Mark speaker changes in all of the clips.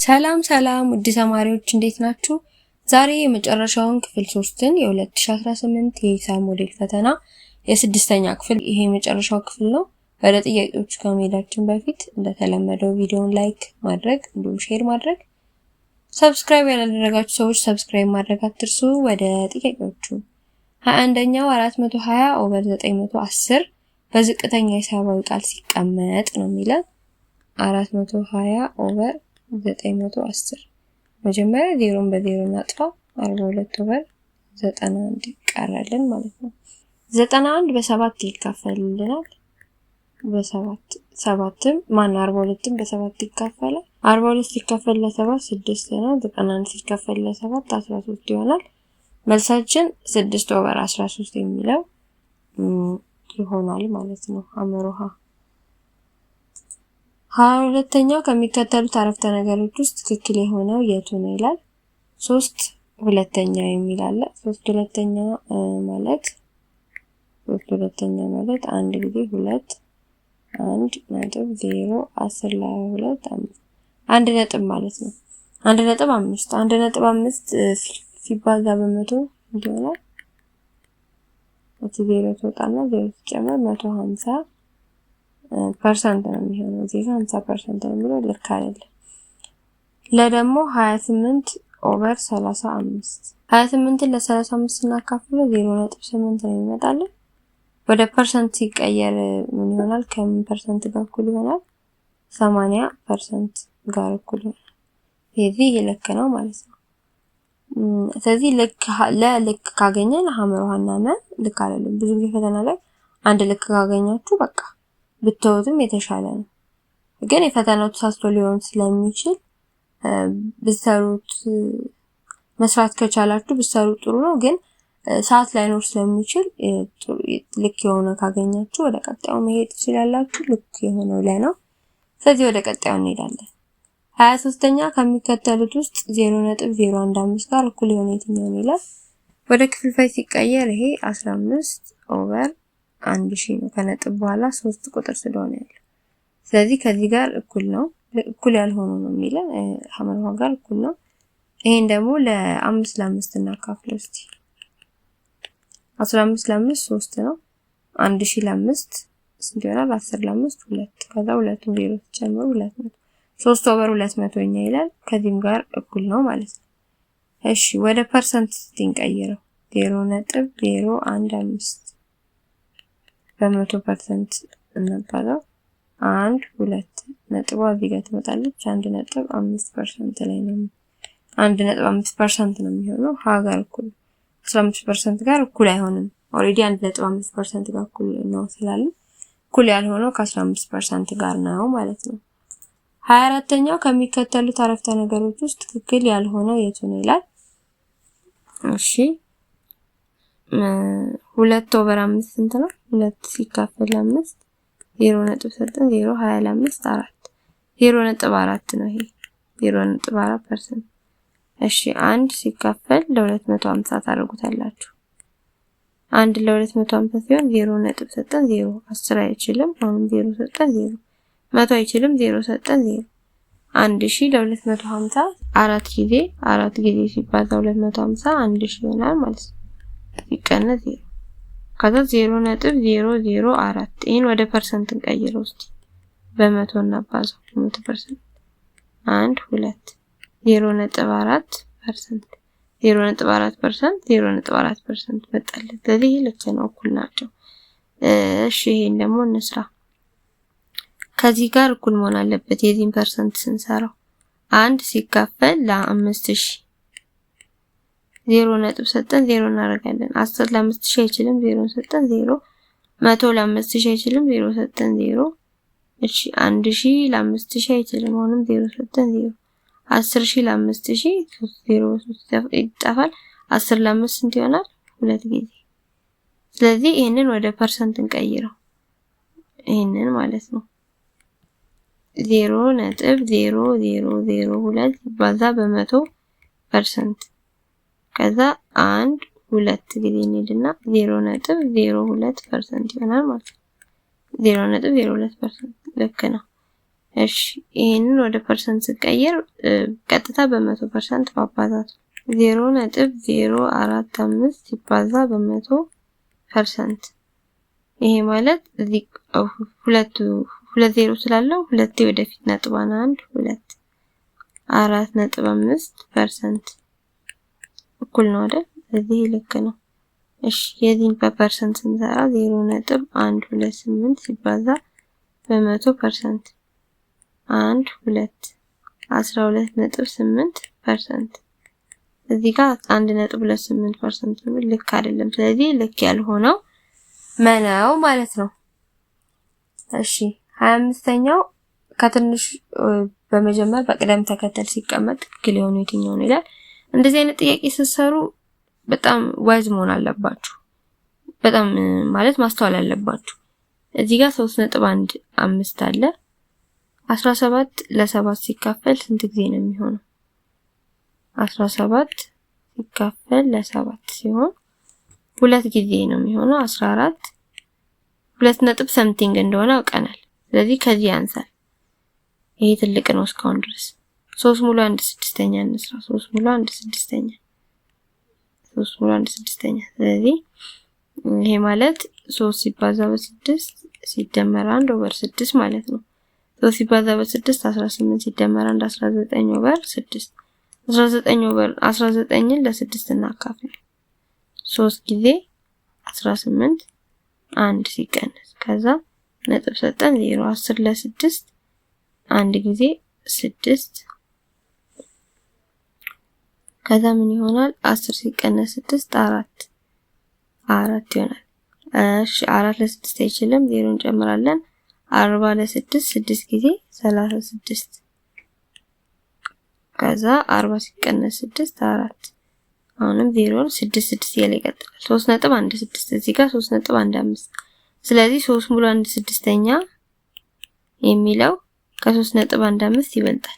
Speaker 1: ሰላም ውድ ተማሪዎች እንዴት ናችሁ? ዛሬ የመጨረሻውን ክፍል 3ን የ2018 የሂሳብ ሞዴል ፈተና የስድስተኛ ክፍል ይሄ የመጨረሻው ክፍል ነው። ወደ ጥያቄዎቹ ከመሄዳችን በፊት እንደተለመደው ቪዲዮውን ላይክ ማድረግ እንዲሁም ሼር ማድረግ፣ ሰብስክራይብ ያላደረጋችሁ ሰዎች ሰብስክራይብ ማድረግ አትርሱ። ወደ ጥያቄዎቹ 21ኛው 420 ኦቨር 910 በዝቅተኛ ሂሳባዊ ቃል ሲቀመጥ ነው የሚለው 420 ኦቨር 910 መጀመሪያ ዜሮን በዜሮ እናጥፋ 42 ኦቨር 91 ይቀራልን ማለት ነው። 91 በ7 ይካፈልልናል። በ7ም ማን 42ም በ7 ይካፈላል። 42 ሲካፈል ለ7 6 ነው። 91 ሲካፈል ለ7 13 ይሆናል። መልሳችን 6 ኦቨር 13 የሚለው ይሆናል ማለት ነው። አመሮሃ 22ኛው ከሚከተሉት አረፍተ ነገሮች ውስጥ ትክክል የሆነው የቱ ነው ይላል። 3 ሁለተኛ የሚል አለ። 3 ሁለተኛ ማለት 1 ጊዜ 2 1.0 10 ለ2 1 ነጥብ ማለት ነው። 1.5 1.5 ሲባዛ በመቶ ይሆናል። እዚህ 0 ተወጣና 0 ሲጨመር 150 ፐርሰንት ነው የሚሆነው። እዚህ 50% ነው የሚለው ልክ አይደለም። ለደሞ 28 ኦቨር 35 28ን ለ35 ስናካፍለው 0.8 ነው የሚመጣልን። ወደ ፐርሰንት ሲቀየር ምን ይሆናል? ከምን ፐርሰንት ጋር እኩል ይሆናል? 80% ጋር እኩል ይሆናል። ይሄ ልክ ነው ማለት ነው። ስለዚህ ልክ ካገኘን ሐመርሃና ልክ አይደለም። ብዙ ጊዜ ፈተና ላይ አንድ ልክ ካገኛችሁ በቃ ብትወጡም የተሻለ ነው። ግን የፈተናው ተሳስቶ ሊሆን ስለሚችል ብትሰሩት መስራት ከቻላችሁ ብትሰሩት ጥሩ ነው። ግን ሰዓት ላይኖር ስለሚችል ልክ የሆነ ካገኛችሁ ወደ ቀጣዩ መሄድ ትችላላችሁ። ልክ የሆነው ነው። ስለዚህ ወደ ቀጣዩ እንሄዳለን። 23ኛ ከሚከተሉት ውስጥ 0.015 ጋር እኩል የሆነ የትኛው ነው ይላል። ወደ ክፍልፋይ ሲቀየር ይሄ 15 ኦቨር 1000 ነው። ከነጥብ በኋላ 3 ቁጥር ስለሆነ ያለው ስለዚህ ከዚህ ጋር እኩል ነው። እኩል ያልሆነው ነው የሚለው ሐመርሃ ጋር እኩል ነው። ይሄን ደግሞ ለ5 ለ5 እናካፍለው እስቲ 15 ለ5 3 ነው። 1000 ለ5 ስንት ይሆናል? 10 ለ5 2 ከዛ ሁለቱም 0 ተጨምሮ 200 3 ኦቨር 200ኛ ይላል። ከዚህም ጋር እኩል ነው ማለት ነው። እሺ ወደ ፐርሰንት እንቀይረው 0.015 በ100% እናባዛው 1 2 ነጥቧ እዚህ ጋር ትመጣለች። 1.5% ላይ ነው 1.5% ነው የሚሆነው። ሀ ጋር እኩል 15% ጋር እኩል አይሆንም። ኦሬዲ 1.5% ጋር እኩል ነው ስላለ እኩል ያልሆነው ከ15% ጋር ነው ማለት ነው። 24ኛው ከሚከተሉት አረፍተ ነገሮች ውስጥ ትክክል ያልሆነው የቱ ነው ይላል። እሺ 2 ኦቨር 5 ስንት ነው? 2 ሲካፈል 5 0.9 20 ለ5 4 0.4 ነው። ይሄ 0.4%። እሺ 1 ሲካፈል ለ250 ታደርጉታላችሁ። 1 ለ250 ሲሆን 0.9 10 አይችልም። አሁን 0.9 100 አይችልም። 0.9 1000 ለ250 4 ጊዜ ሲባዛ 250 1000 ይሆናል ማለት ነው። ይቀነስ 0 ከዛ 0.004 ይሄን ወደ ፐርሰንት እንቀይረው እስቲ በመቶ እናባዛው 100% 1 2 0.4% 0.4% መጣለት። ስለዚህ ልክ ነው፣ እኩል ናቸው። እሺ ይሄን ደግሞ እንስራ። ከዚህ ጋር እኩል መሆን አለበት። የዚህን ፐርሰንት ስንሰራው 1 ሲካፈል ለ5000 0.0 እናደርጋለን። 10 ለ5000 አይችልም 0.0 100 ለ5000 አይችልም 0.0 እሺ 1000 ለ5000 አይችልም አሁንም 0.0 10000 ለ5000 0 ይጠፋል። 10 ለ5 ስንት ይሆናል? 2 ጊዜ። ስለዚህ ይሄንን ወደ ፐርሰንት እንቀይረው። ይሄንን ማለት ነው 0.0002 ይባዛ በ100% ከዛ 1 2 ጊዜ እንሄድና 0.02% ይሆናል ማለት ነው። 0.02% ልክ ነው። እሺ ይሄንን ወደ ፐርሰንት ስቀየር ቀጥታ በ100% ማባዛት 0.045 ሲባዛ በ100%። ይሄ ማለት እዚህ ሁለት ዜሮ ስላለው ሁለቴ ወደፊት ነጥባን 1 2 4.5% እኩል ነው አይደል? እዚህ ልክ ነው። እሺ የዚህን በፐርሰንት ስንሰራ 0.128 ሲባዛ በ100% 1 2 12.8%። እዚህ ጋር 1.28% ነው። ልክ አይደለም። ስለዚህ ልክ ያልሆነው መናው ማለት ነው። እሺ 25ኛው ከትንሽ በመጀመር በቅደም ተከተል ሲቀመጥ ትክክል የሆነ የትኛው ነው ይላል። እንደዚህ አይነት ጥያቄ ስትሰሩ በጣም ዋይዝ መሆን አለባችሁ። በጣም ማለት ማስተዋል አለባችሁ። እዚህ ጋር 3.15 አለ። 17 ለ7 ሲካፈል ስንት ጊዜ ነው የሚሆነው? 17 ሲካፈል ለ7 ሲሆን ሁለት ጊዜ ነው የሚሆነው። 14 2 ነጥብ ሰምቲንግ እንደሆነ አውቀናል። ስለዚህ ከዚህ ያንሳል። ይሄ ትልቅ ነው እስካሁን ድረስ። 3 ሙሉ 1/6ኛ እንስራ። 3 ሙሉ 1/6ኛ 3 ሙሉ 1/6ኛ። ስለዚህ ይሄ ማለት 3 ሲባዛ በ6 ሲደመር 1 ኦቨር 6 ማለት ነው። 3 ሲባዛ በ6 18 ሲደመር 1 19 ኦቨር 6 19 ኦቨር 19ን ለ6 እናካፍል። 3 ጊዜ 18 1 ሲቀነስ ከዛ ነጥብ ሰጠን 0 10 ለ6 1 ጊዜ 6 ከዛ ምን ይሆናል? 10 ሲቀነስ 6 4 ይሆናል። እሺ 4 ለ6 አይችልም፣ 0 እንጨምራለን። 40 ለ6 6 ጊዜ 36 ከዛ 40 ሲቀነስ 6 4 አሁንም 0 6 6 እያለ ይቀጥላል። 3.16 እዚህ ጋር 3.15 ስለዚህ 3 ሙሉ 1/6ኛ የሚለው ከ3.15 ይበልጣል።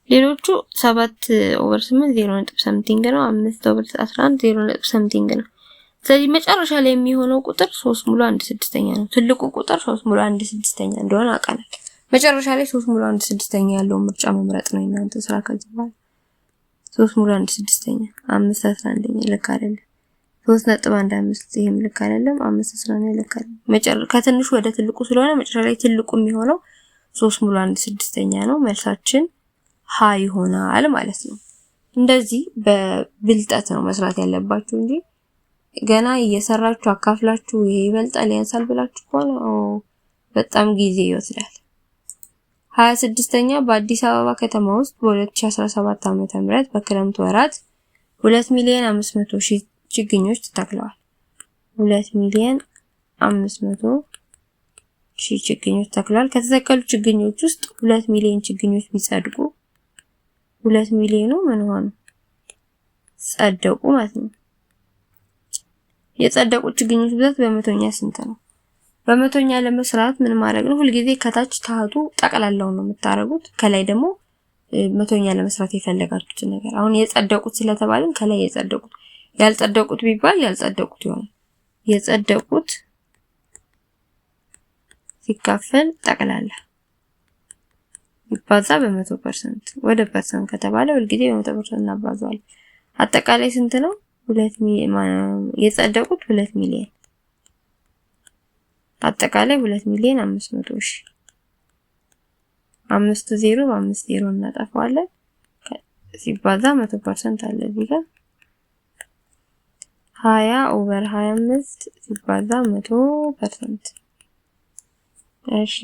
Speaker 1: ሌሎቹ 7 ኦቨር 8 0 ነጥብ ሰምቲንግ ነው። 5 ኦቨር 11 0 ነጥብ ሰምቲንግ ነው። ስለዚህ መጨረሻ ላይ የሚሆነው ቁጥር 3 ሙሉ 1/6ኛ ነው። ትልቁ ቁጥር 3 ሙሉ 1/6ኛ እንደሆነ አውቃለሁ። መጨረሻ ላይ 3 ሙሉ 1/6ኛ ያለውን ምርጫ መምረጥ ነው እናንተ ስራ። ከዚህ በኋላ 3 ሙሉ 1/6ኛ 5 11ኛ ልክ አይደለም። 3.15 ይሄም ልክ አይደለም። 5 11ኛ ልክ አይደለም። ከትንሹ ወደ ትልቁ ስለሆነ መጨረሻ ላይ ትልቁ የሚሆነው 3 ሙሉ 1/6ኛ ነው። መልሳችን ሀ ይሆናል ማለት ነው። እንደዚህ በብልጠት ነው መስራት ያለባችሁ እንጂ ገና እየሰራችሁ አካፍላችሁ ይሄ ይበልጣል ያንሳል ብላችሁ ከሆነ በጣም ጊዜ ይወስዳል። 26ኛ በአዲስ አበባ ከተማ ውስጥ በ2017 ዓ.ም በክረምት ወራት 2,500,000 ችግኞች ተተክለዋል። 2,500,000 ችግኞች ተተክለዋል። ከተተከሉ ችግኞች ውስጥ 2 ሚሊዮን ችግኞች ቢጸድቁ 2 ሚሊዮኑ ምን ሆኑ? ጸደቁ ማለት ነው። የጸደቁት ችግኞች ብዛት በመቶኛ ስንት ነው? በመቶኛ ለመስራት ምን ማድረግ ነው? ሁልጊዜ ከታች ታህቱ ጠቅላላውን ነው የምታረጉት። ከላይ ደግሞ መቶኛ ለመስራት የፈለጋችሁት ነገር። አሁን የጸደቁት ስለተባልን ከላይ የጸደቁት፣ ያልጸደቁት ቢባል ያልጸደቁት ይሆናል። የጸደቁት ሲካፈል ጠቅላላ ይባዛ በ100%። ወደ ፐርሰንት ከተባለ ሁልጊዜ በ100% እናባዛዋለን። አጠቃላይ ስንት ነው? 2 ሚሊዮን። የጸደቁት 2 ሚሊዮን፣ አጠቃላይ 2,500,000። 5 0 በ5 0 እናጠፋዋለን። ሲባዛ 100% አለ እዚህ ጋር 20 ኦቨር 25 ሲባዛ 100%። እሺ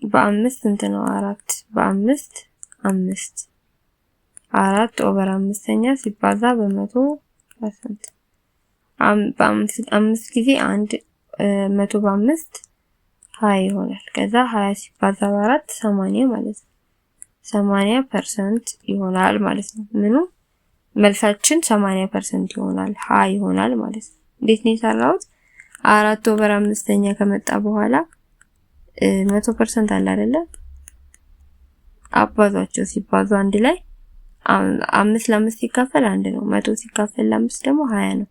Speaker 1: በ5 ስንት ነው? 4 በ5 5 4 ኦቨር 5ኛ ሲባዛ በ100%። 5 ጊዜ 1 100 በ5 20 ይሆናል። ከዛ 20 ሲባዛ በ4 80 ማለት ነው። 80% ይሆናል ማለት ነው። ምኑ መልሳችን 80% ይሆናል፣ ሀ ይሆናል ማለት ነው። እንዴት ነው የሰራሁት? 4 ኦቨር 5ኛ ከመጣ በኋላ 100% አለ አይደለ? አባዟቸው ሲባዙ አንድ ላይ 5 ለ5 ሲካፈል 1 ነው። 100 ሲካፈል ለ5 ደግሞ 20 ነው።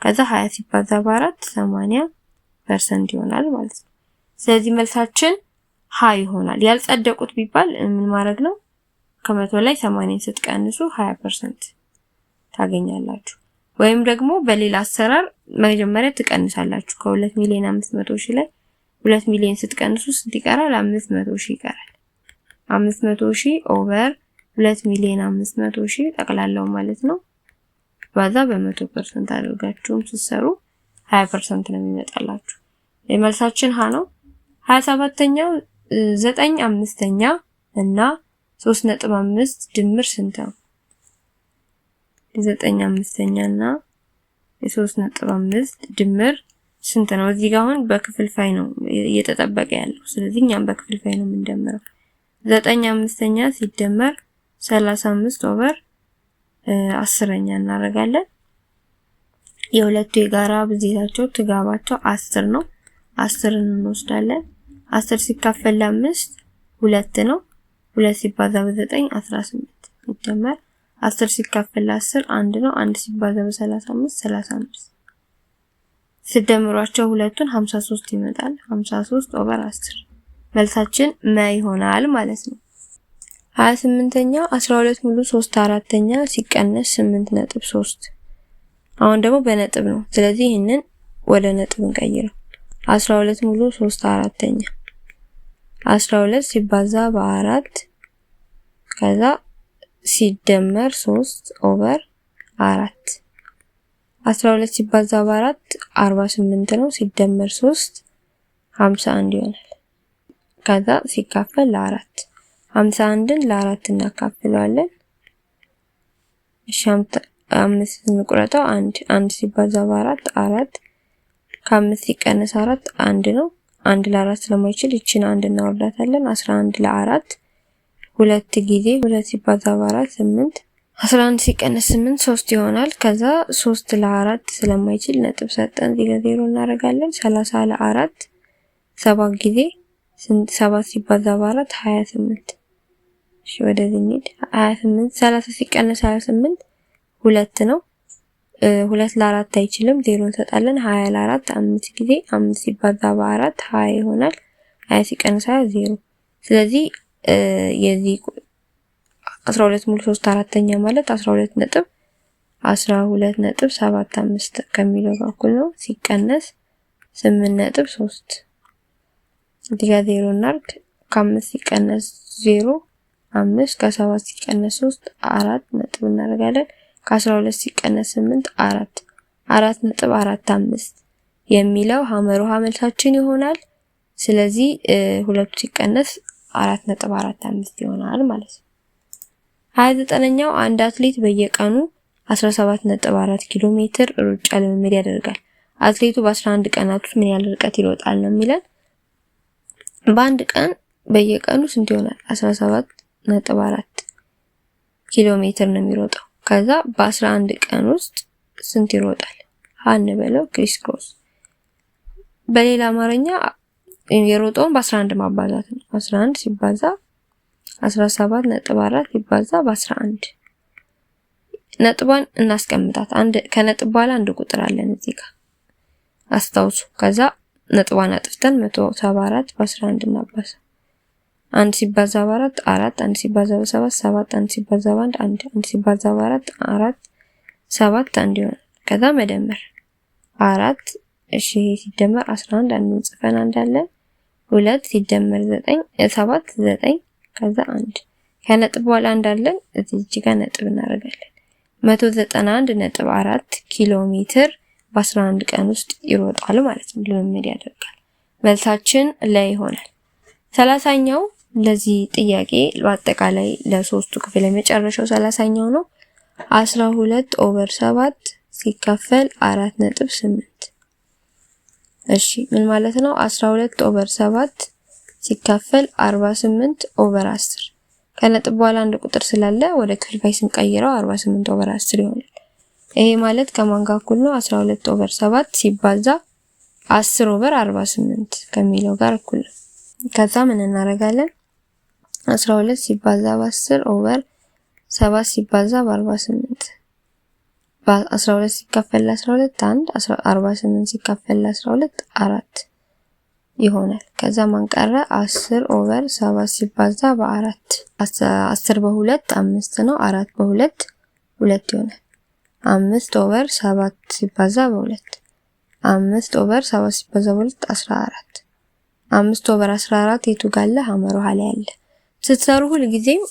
Speaker 1: ከዛ 20 ሲባዛ በ4 80% ይሆናል ማለት ነው። ስለዚህ መልሳችን ሀ ይሆናል። ያልጸደቁት ቢባል ምን ማድረግ ነው? ከመቶ ላይ 80 ስትቀንሱ 20% ታገኛላችሁ። ወይም ደግሞ በሌላ አሰራር መጀመሪያ ትቀንሳላችሁ። ከ2 ሚሊዮን 500 ሺህ ላይ 2 ሚሊዮን ስትቀንሱ ስንት ይቀራል? 500 ሺህ ይቀራል። 500 ሺህ ኦቨር 2 ሚሊዮን 500 ሺህ ጠቅላላው ማለት ነው። ባዛ በ100% አድርጋችሁም ስትሰሩ 20% ነው የሚመጣላችሁ። የመልሳችን ሀ ነው። 27ኛው 9 አምስተኛ እና 3.5 ድምር ስንት ነው? 9 አምስተኛ እና 3.5 ድምር ስንት ነው? እዚህ ጋር አሁን በክፍልፋይ ነው እየተጠበቀ ያለው። ስለዚህ እኛም በክፍልፋይ ነው የምንደምረው። 9 አምስተኛ ሲደመር 35 ኦቨር 10ኛ እናደርጋለን። የሁለቱ የጋራ ብዜታቸው ትጋባቸው 10 ነው። 10ን እንወስዳለን። 10 ሲካፈል ለ5 2 ነው። 2 ሲባዛ በ9 18 ሲደመር 10 ሲካፈል ለ10 1 ነው። 1 ሲባዛ በ35 35 ሲደምሯቸው ሁለቱን 53 ይመጣል። 53 ኦቨር 10 መልሳችን መ ይሆናል ማለት ነው። 28ኛው 12 ሙሉ 3/4ኛ ሲቀነስ 8.3 አሁን ደግሞ በነጥብ ነው። ስለዚህ ይሄንን ወደ ነጥብ እንቀይረው። 12 ሙሉ 3/4ኛ 12 ሲባዛ በ4 ከዛ ሲደመር 3 ኦቨር 4 12 ሲባዛ በ4 48 ነው። ሲደመር 3 51 ይሆናል። ከዛ ሲካፈል ለ4 51ን ለ4 እናካፍለዋለን። እሺ 5 እንቁረጠው 1 ሲባዛ በ4 4 ከ5 ሲቀነስ 4 1 ነው። 1 ለ4 ስለማይችል እቺን 1 እናወርዳታለን። 11 ለ4 2 ጊዜ 2 ሲባዛ በ4 8 11 ሲቀነስ 8 3 ይሆናል። ከዛ 3 ለ4 ስለማይችል ነጥብ ሰጠን። እዚህ ጋር 0 እናደርጋለን። 30 ለ4 7 ጊዜ 7 ሲባዛ በ4 28 እሺ ወደዚህ እንሂድ። 28 30 ሲቀነስ 28 2 ነው። 2 ለ4 አይችልም። 0 እንሰጣለን። 20 ለ4 5 ጊዜ 5 ሲባዛ በ4 20 ይሆናል። 20 ሲቀነስ 20 0። ስለዚህ የዚህ 12 ሙሉ 3/4ኛ ማለት 12.75 ከሚለው ጋር እኩል ነው። ሲቀነስ 8.3 እዚህ ጋር 0 እናርግ። ከ5 ሲቀነስ 0 5 ከ7 ሲቀነስ 3 4 ነጥብ እናደርጋለን። ከ12 ሲቀነስ 8 4.45 የሚለው ሐመሩሃ መልሳችን ይሆናል። ስለዚህ ሁለቱ ሲቀነስ 4.45 ይሆናል ማለት ነው። 29ኛው አንድ አትሌት በየቀኑ 17.4 ኪሎ ሜትር ሩጫ ልምምድ ያደርጋል። አትሌቱ በ11 ቀናት ውስጥ ምን ያህል ርቀት ይሮጣል ነው የሚለን። በአንድ ቀን በየቀኑ ስንት ይሆናል? 17.4 ኪሎ ሜትር ነው የሚሮጠው። ከዛ በ11 ቀን ውስጥ ስንት ይሮጣል? አንበለው ክሪስ ክሮስ። በሌላ አማርኛ የሮጠውን በ11 ማባዛት ነው። 11 ሲባዛ 17.4 ሲባዛ በ11 ነጥቧን እናስቀምጣት። ከነጥብ በኋላ አንድ ቁጥር አለን እዚህ ጋር አስታውሱ። ከዛ ነጥቧን አጥፍተን 174 በ11 እናባዛ። 1 ሲባዛ በ4 4 1 ሲባዛ በ7 7 1 ሲባዛ በ1 1 1 ሲባዛ በ4 4 7 1 ይሆናል። ከዛ መደመር 4 እሺ ሲደመር 11 አንዱን ጽፈን እንዳለን 2 ሲደመር 9 7 9 ከዛ 1 ከነጥብ በኋላ እንዳለን እዚህ ጋር ነጥብ እናደርጋለን። 191.4 ኪሎ ሜትር በ11 ቀን ውስጥ ይሮጣል ማለት ነው። ልምምድ ያደርጋል። መልሳችን ላይ ይሆናል። 30ኛው ለዚህ ጥያቄ በአጠቃላይ ለሶስቱ ክፍል የመጨረሻው 30ኛው ነው። 12/7 ሲካፈል 4.8 እሺ ምን ማለት ነው? 12/7 ሲካፈል 48/10 ከነጥብ በኋላ አንድ ቁጥር ስላለ ወደ ክፍልፋይ ስንቀይረው 48/10 ይሆናል። ይሄ ማለት ከማን ጋር እኩል ነው? 12/7 ሲባዛ 10/48 ከሚለው ጋር እኩል ነው። ከዛ ምን እናደርጋለን? 12 ሲባዛ በ10 ኦቨር 7 ሲባዛ በ48 በ12 ሲካፈል ለ12 1 48 ሲካፈል ለ12 4 ይሆናል። ከዛ ማን ቀረ? 10 ኦቨር 7 ሲባዛ በ4 10 በ2 5 ነው። 4 በ2 2 ይሆናል። 5 ኦቨር 7 ሲባዛ በ2 5 ኦቨር 7 ሲባዛ በ2 14 5 ኦቨር 14 የቱ ጋር አለ? ሐመር ውሃ ላይ አለ። ስትሰሩ ሁሉ ጊዜም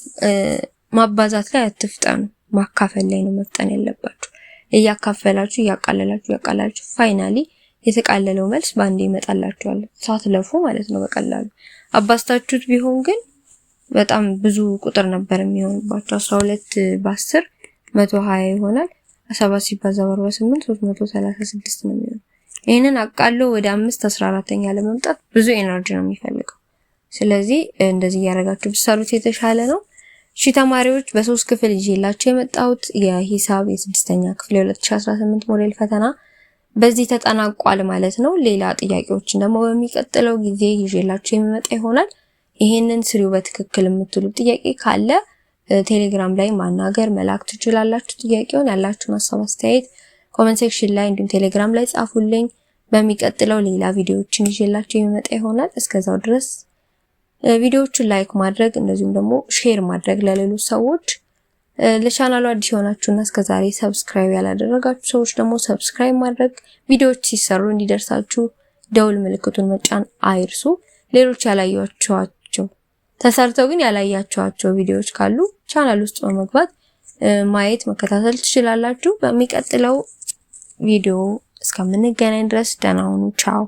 Speaker 1: ማባዛት ላይ አትፍጠኑ፣ ማካፈል ላይ ነው መፍጠን ያለባችሁ። እያካፈላችሁ እያቃለላችሁ ፋይናሊ የተቃለለው መልስ ባንዴ ይመጣላችኋል፣ ሳትለፉ ማለት ነው በቀላሉ። አባስታችሁት ቢሆን ግን በጣም ብዙ ቁጥር ነበር የሚሆንባችሁ። 12 በ10 120 ይሆናል። 7 ሲባዛ በ48 336 ነው የሚሆነው። ይሄንን አቃሎ ወደ 5 14ኛ ለመምጣት ብዙ ኤነርጂ ነው የሚፈልገው። ስለዚህ እንደዚህ ያረጋችሁ ብትሰሩት የተሻለ ነው። እሺ ተማሪዎች በ3 ክፍል ይዤላችሁ የመጣሁት የሂሳብ የ6ኛ ክፍል የ2018 ሞዴል ፈተና በዚህ ተጠናቋል ማለት ነው። ሌላ ጥያቄዎችን ደግሞ በሚቀጥለው ጊዜ ይዤላችሁ የሚመጣ ይሆናል። ይሄንን ስሪው በትክክል የምትሉ ጥያቄ ካለ ቴሌግራም ላይ ማናገር መላክ ትችላላችሁ። ጥያቄውን ያላችሁን ሀሳብ አስተያየት ኮሜንት ሴክሽን ላይ እንዲሁም ቴሌግራም ላይ ጻፉልኝ። በሚቀጥለው ሌላ ቪዲዮዎችን ይዤላችሁ የሚመጣ ይሆናል። እስከዛው ድረስ ቪዲዮዎቹን ላይክ ማድረግ እንደዚሁም ደግሞ ሼር ማድረግ ለሌሎች ሰዎች። ለቻናሉ አዲስ የሆናችሁና እስከዛሬ ሰብስክራይብ ያላደረጋችሁ ሰዎች ደግሞ ሰብስክራይብ ማድረግ፣ ቪዲዮዎች ሲሰሩ እንዲደርሳችሁ ደውል ምልክቱን መጫን አይርሱ። ሌሎች ያላያችኋቸው ተሰርተው ግን ያላያችኋቸው ቪዲዮዎች ካሉ ቻናል ውስጥ በመግባት ማየት መከታተል ትችላላችሁ። በሚቀጥለው ቪዲዮ እስከምንገናኝ ድረስ ደህና ሁኑ። ቻው።